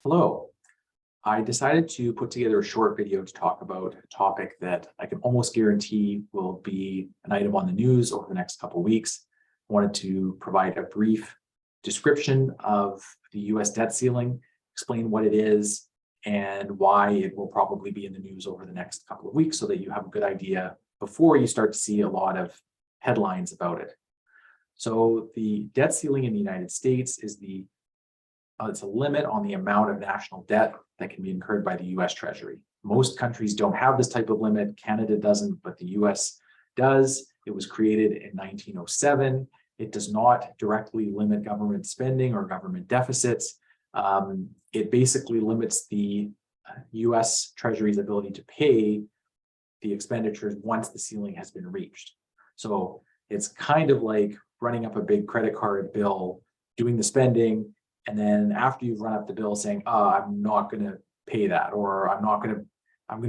Hello. I decided to put together a short video to talk about a topic that I can almost guarantee will be an item on the news over the next couple of weeks. I wanted to provide a brief description of the US debt ceiling, explain what it is, and why it will probably be in the news over the next couple of weeks so that you have a good idea before you start to see a lot of headlines about it. So the debt ceiling in the United States is it's a limit on the amount of national debt that can be incurred by the US Treasury. Most countries don't have this type of limit. Canada doesn't, but the US does. It was created in 1907. It does not directly limit government spending or government deficits. It basically limits the US Treasury's ability to pay the expenditures once the ceiling has been reached. So it's kind of like running up a big credit card bill, doing the spending, and then after you've run up the bill saying, I'm not going to pay that, or I'm going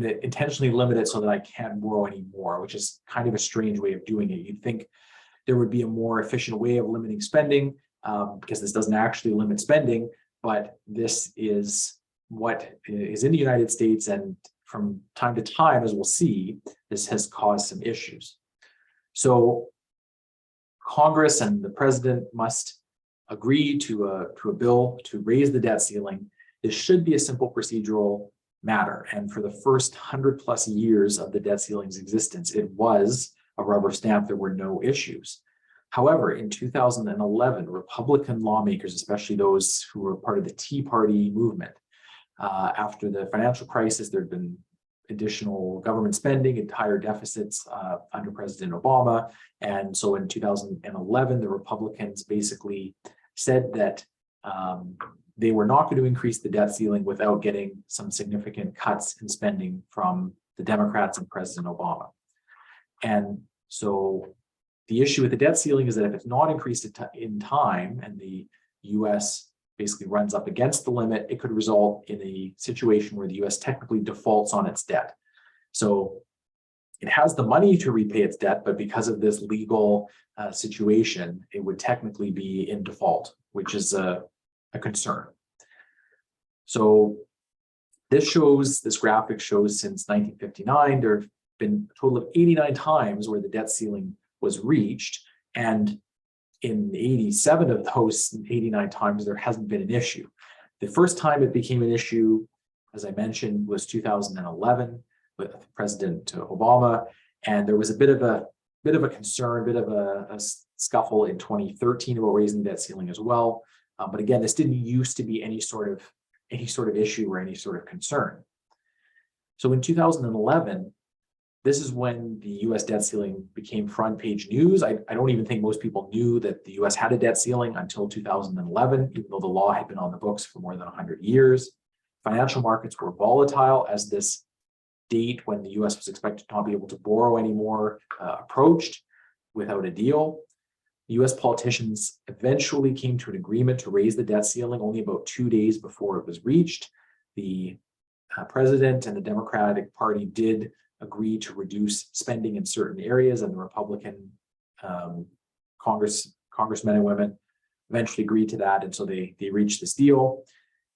to intentionally limit it so that I can't borrow anymore, which is kind of a strange way of doing it. You'd think there would be a more efficient way of limiting spending because this doesn't actually limit spending, but this is what is in the United States. And from time to time, as we'll see, this has caused some issues. So Congress and the president must agree to a bill to raise the debt ceiling. This should be a simple procedural matter. And for the first 100+ years of the debt ceiling's existence, it was a rubber stamp. There were no issues. However, in 2011, Republican lawmakers, especially those who were part of the Tea Party movement, after the financial crisis, there had been additional government spending and higher deficits under President Obama. And so in 2011, the Republicans basically said that they were not going to increase the debt ceiling without getting some significant cuts in spending from the Democrats and President Obama. And so the issue with the debt ceiling is that if it's not increased in time and the US basically runs up against the limit, it could result in a situation where the US technically defaults on its debt. So it has the money to repay its debt, but because of this legal situation, it would technically be in default, which is a concern. So this graphic shows since 1959, there have been a total of 89 times where the debt ceiling was reached. And in 87 of those 89 times, there hasn't been an issue. The first time it became an issue, as I mentioned, was 2011 with President Obama, and there was a bit of a concern, a bit of a scuffle in 2013 about raising the debt ceiling as well. But again, this didn't used to be any sort of issue or any sort of concern. So in 2011, this is when the US debt ceiling became front page news. I don't even think most people knew that the US had a debt ceiling until 2011, even though the law had been on the books for more than 100 years. Financial markets were volatile as this date when the US was expected to not be able to borrow anymore approached without a deal. US politicians eventually came to an agreement to raise the debt ceiling only about 2 days before it was reached. The president and the Democratic Party did agree to reduce spending in certain areas, and the Republican congressmen and women eventually agreed to that, and so they reached this deal.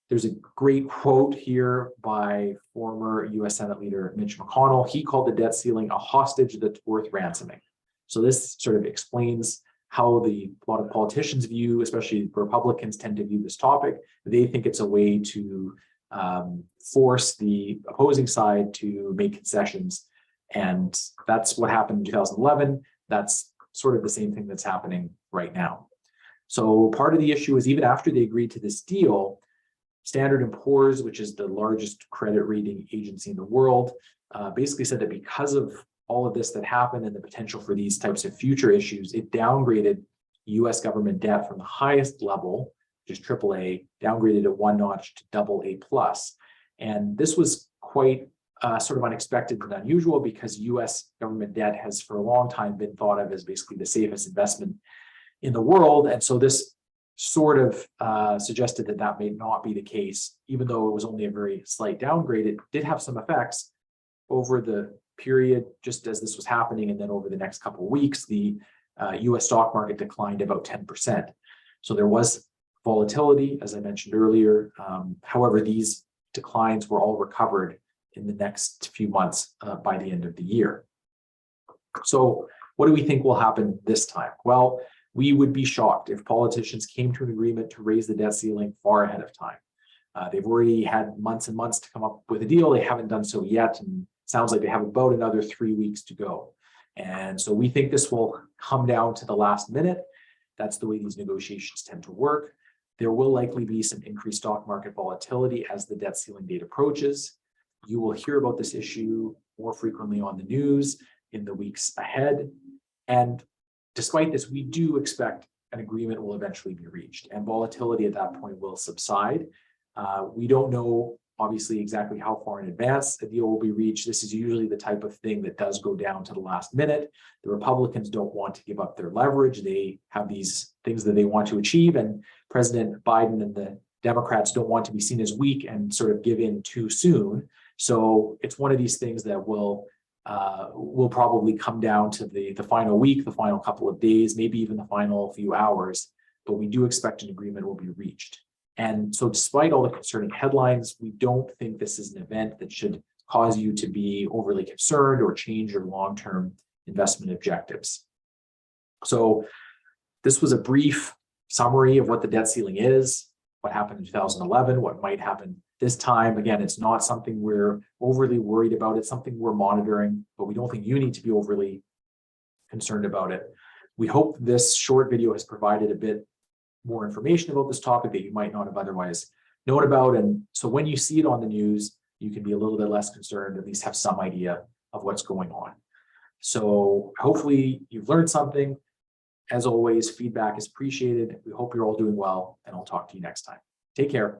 There's a great quote here by former US Senate leader Mitch McConnell. He called the debt ceiling a hostage that's worth ransoming. So this sort of explains how a lot of politicians view, especially Republicans, tend to view this topic. They think it's a way to force the opposing side to make concessions. And that's what happened in 2011. That's sort of the same thing that's happening right now. So part of the issue is even after they agreed to this deal, Standard & Poor's, which is the largest credit rating agency in the world, basically said that because of all of this that happened and the potential for these types of future issues, it downgraded US government debt from the highest level, which is AAA, downgraded it one notch to AA+. And this was quite sort of unexpected and unusual because US government debt has for a long time been thought of as basically the safest investment in the world. And so this sort of suggested that that may not be the case, even though it was only a very slight downgrade. It did have some effects over the period just as this was happening, and then over the next couple of weeks, the US stock market declined about 10%. So there was volatility, as I mentioned earlier. However, these declines were all recovered in the next few months by the end of the year. So what do we think will happen this time? Well, we would be shocked if politicians came to an agreement to raise the debt ceiling far ahead of time. They've already had months and months to come up with a deal. They haven't done so yet, and it sounds like they have about another 3 weeks to go. And so we think this will come down to the last minute. That's the way these negotiations tend to work. There will likely be some increased stock market volatility as the debt ceiling date approaches. You will hear about this issue more frequently on the news in the weeks ahead. And despite this, we do expect an agreement will eventually be reached, and volatility at that point will subside. We don't know, obviously, exactly how far in advance a deal will be reached. This is usually the type of thing that does go down to the last minute. The Republicans don't want to give up their leverage. They have these things that they want to achieve, and President Biden and the Democrats don't want to be seen as weak and sort of give in too soon. So it's one of these things that will probably come down to the final week, the final couple of days, maybe even the final few hours, but we do expect an agreement will be reached. And so despite all the concerning headlines, we don't think this is an event that should cause you to be overly concerned or change your long-term investment objectives. So this was a brief summary of what the debt ceiling is, what happened in 2011, what might happen this time. Again, it's not something we're overly worried about. It's something we're monitoring, but we don't think you need to be overly concerned about it. We hope this short video has provided a bit more information about this topic that you might not have otherwise known about. And so when you see it on the news, you can be a little bit less concerned, at least have some idea of what's going on. So hopefully you've learned something. As always, feedback is appreciated. We hope you're all doing well, and I'll talk to you next time. Take care.